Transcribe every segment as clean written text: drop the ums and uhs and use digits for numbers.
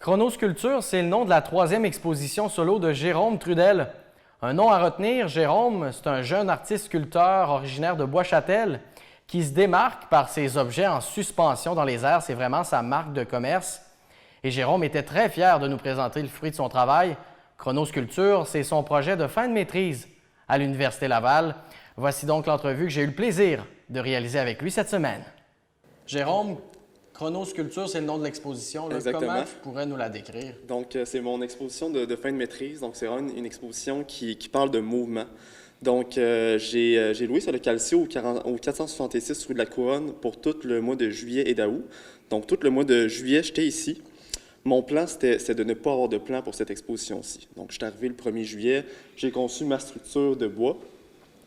Chronosculpture, c'est le nom de la troisième exposition solo de Jérôme Trudel. Un nom à retenir, Jérôme, c'est un jeune artiste sculpteur originaire de Bois-Châtel qui se démarque par ses objets en suspension dans les airs. C'est vraiment sa marque de commerce. Et Jérôme était très fier de nous présenter le fruit de son travail. Chronosculpture, c'est son projet de fin de maîtrise à l'Université Laval. Voici donc l'entrevue que j'ai eu le plaisir de réaliser avec lui cette semaine. Jérôme, Chronosculpture, c'est le nom de l'exposition. Comment tu pourrais nous la décrire? Donc, c'est mon exposition de fin de maîtrise. Donc, c'est vraiment une exposition qui parle de mouvement. Donc, j'ai loué sur le Calcio au 466 rue de la Couronne pour tout le mois de juillet et d'août. Donc, tout le mois de juillet, j'étais ici. Mon plan, c'était de ne pas avoir de plan pour cette exposition-ci. Donc, je suis arrivé le 1er juillet. J'ai conçu ma structure de bois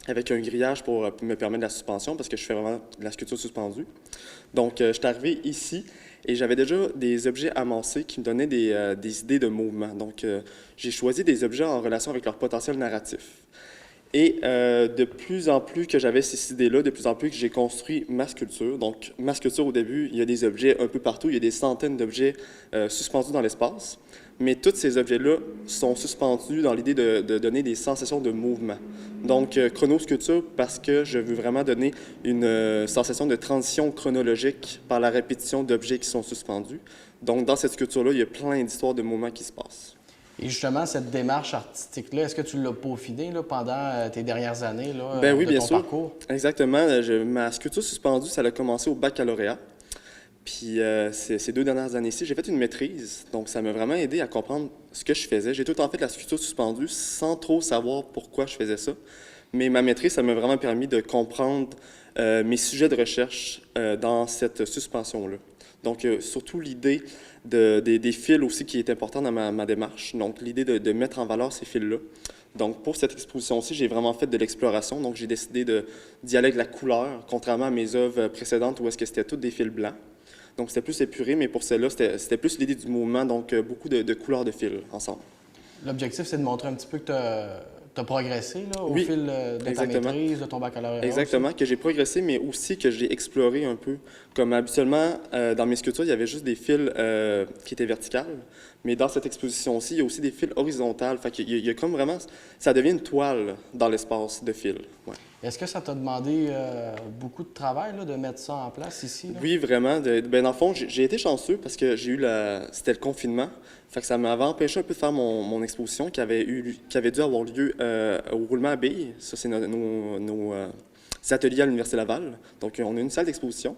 avec un grillage pour me permettre la suspension parce que je fais vraiment de la sculpture suspendue. Donc, je suis arrivé ici et j'avais déjà des objets amassés qui me donnaient des idées de mouvement. Donc, j'ai choisi des objets en relation avec leur potentiel narratif. Et de plus en plus que j'avais ces idées-là, de plus en plus que j'ai construit ma sculpture. Donc, ma sculpture, au début, il y a des objets un peu partout. Il y a des centaines d'objets suspendus dans l'espace. Mais tous ces objets-là sont suspendus dans l'idée de donner des sensations de mouvement. Donc, chronosculpture, parce que je veux vraiment donner une sensation de transition chronologique par la répétition d'objets qui sont suspendus. Donc, dans cette sculpture-là, il y a plein d'histoires de mouvements qui se passent. Et justement, cette démarche artistique-là, est-ce que tu l'as peaufinée pendant tes dernières années oui, de bien ton sûr. parcours? Exactement. Ma sculpture suspendue, ça a commencé au baccalauréat. Puis ces 2 dernières années-ci, j'ai fait une maîtrise. Donc, ça m'a vraiment aidé à comprendre ce que je faisais. J'ai tout le temps fait de la sculpture suspendue sans trop savoir pourquoi je faisais ça. Mais ma maîtrise, ça m'a vraiment permis de comprendre mes sujets de recherche dans cette suspension-là. Donc, surtout l'idée des fils aussi qui est important dans ma démarche. Donc, l'idée de mettre en valeur ces fils-là. Donc, pour cette exposition-ci, j'ai vraiment fait de l'exploration. Donc, j'ai décidé d'y aller avec la couleur, contrairement à mes œuvres précédentes où est-ce que c'était toutes des fils blancs. Donc, c'était plus épuré, mais pour celle-là, c'était plus l'idée du mouvement, donc beaucoup de couleurs de fils ensemble. L'objectif, c'est de montrer un petit peu que tu as progressé au oui, fil de ta maîtrise, de ton baccalauréat. Exactement, aussi. que j'ai progressé, mais aussi que j'ai exploré un peu. Comme habituellement, dans mes sculptures, il y avait juste des fils qui étaient verticales, mais dans cette exposition-ci, il y a aussi des fils horizontales. Fait qu'il y a comme vraiment... Ça devient une toile dans l'espace de fils. Ouais. Est-ce que ça t'a demandé beaucoup de travail de mettre ça en place ici? Là? Oui, vraiment. Dans le fond, j'ai été chanceux parce que j'ai eu c'était le confinement. Fait que ça m'avait empêché un peu de faire mon exposition qui avait dû avoir lieu au Roulement à Billes. Ça, c'est nos ateliers à l'Université Laval. Donc, on a une salle d'exposition.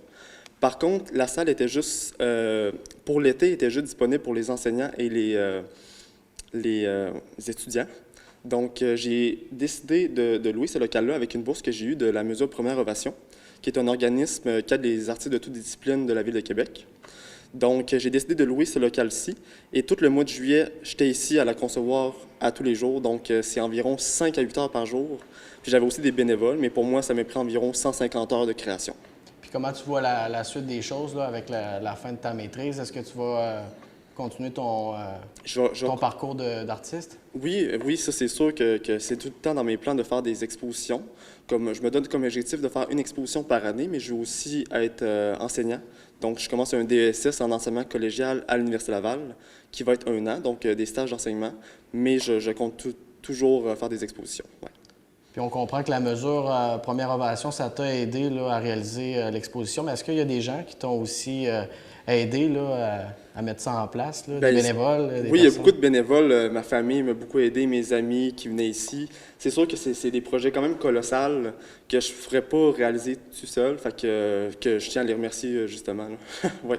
Par contre, la salle était juste, pour l'été, était juste disponible pour les enseignants et les étudiants. Donc, j'ai décidé de louer ce local-là avec une bourse que j'ai eue de la Mesure Première Ovation, qui est un organisme qui aide les artistes de toutes disciplines de la Ville de Québec. Donc, j'ai décidé de louer ce local-ci. Et tout le mois de juillet, j'étais ici à la concevoir à tous les jours. Donc, c'est environ 5 à 8 heures par jour. Puis j'avais aussi des bénévoles, mais pour moi, ça m'a pris environ 150 heures de création. Puis comment tu vois la suite des choses là, avec la fin de ta maîtrise? Est-ce que tu vas continuer ton parcours d'artiste? Oui, ça c'est sûr que c'est tout le temps dans mes plans de faire des expositions. Je me donne comme objectif de faire une exposition par année, mais je veux aussi être enseignant. Donc, je commence un DESS en enseignement collégial à l'Université Laval, qui va être 1 an, donc des stages d'enseignement. Mais je compte toujours faire des expositions. Ouais. Puis on comprend que la mesure Première Ovation, ça t'a aidé à réaliser l'exposition. Mais est-ce qu'il y a des gens qui t'ont aussi aidé à mettre ça en place, des bénévoles? Oui, il y a beaucoup de bénévoles. Ma famille m'a beaucoup aidé, mes amis qui venaient ici. C'est sûr que c'est des projets quand même colossaux que je ne ferais pas réaliser tout seul. Fait que je tiens à les remercier justement. Ouais.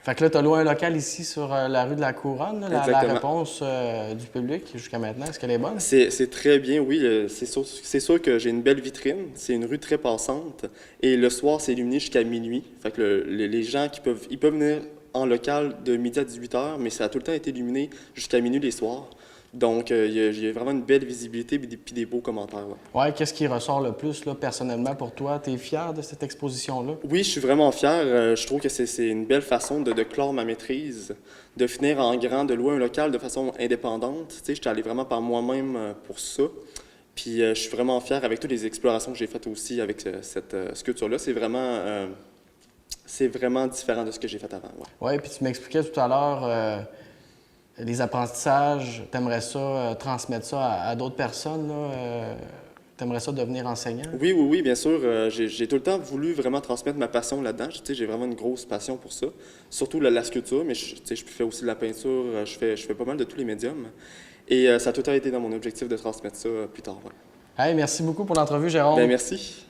Fait que là, tu as loué un local ici sur la rue de la Couronne. La réponse du public jusqu'à maintenant, est-ce qu'elle est bonne? C'est très bien, oui. C'est sûr que j'ai une belle vitrine. C'est une rue très passante. Et le soir, c'est illuminé jusqu'à minuit. Fait que les gens ils peuvent venir en local de midi à 18 h, mais ça a tout le temps été illuminé jusqu'à minuit les soirs. Donc, il y a vraiment une belle visibilité et des beaux commentaires. Ouais, qu'est-ce qui ressort le plus, personnellement, pour toi? Tu es fier de cette exposition-là? Oui, je suis vraiment fier. Je trouve que c'est une belle façon de clore ma maîtrise, de finir en grand, de louer un local de façon indépendante. Tu sais, je suis allé vraiment par moi-même pour ça. Puis, je suis vraiment fier avec toutes les explorations que j'ai faites aussi avec cette sculpture-là. C'est vraiment différent de ce que j'ai fait avant. Ouais, puis tu m'expliquais tout à l'heure... les apprentissages, tu aimerais ça, transmettre ça à d'autres personnes, tu aimerais ça devenir enseignant? Oui, bien sûr. J'ai tout le temps voulu vraiment transmettre ma passion là-dedans. Tu sais, j'ai vraiment une grosse passion pour ça, surtout la sculpture, mais tu sais, je fais aussi de la peinture, je fais pas mal de tous les médiums. Et ça a tout le temps été dans mon objectif de transmettre ça plus tard. Ouais. Hey, merci beaucoup pour l'entrevue, Jérôme. Ben, merci.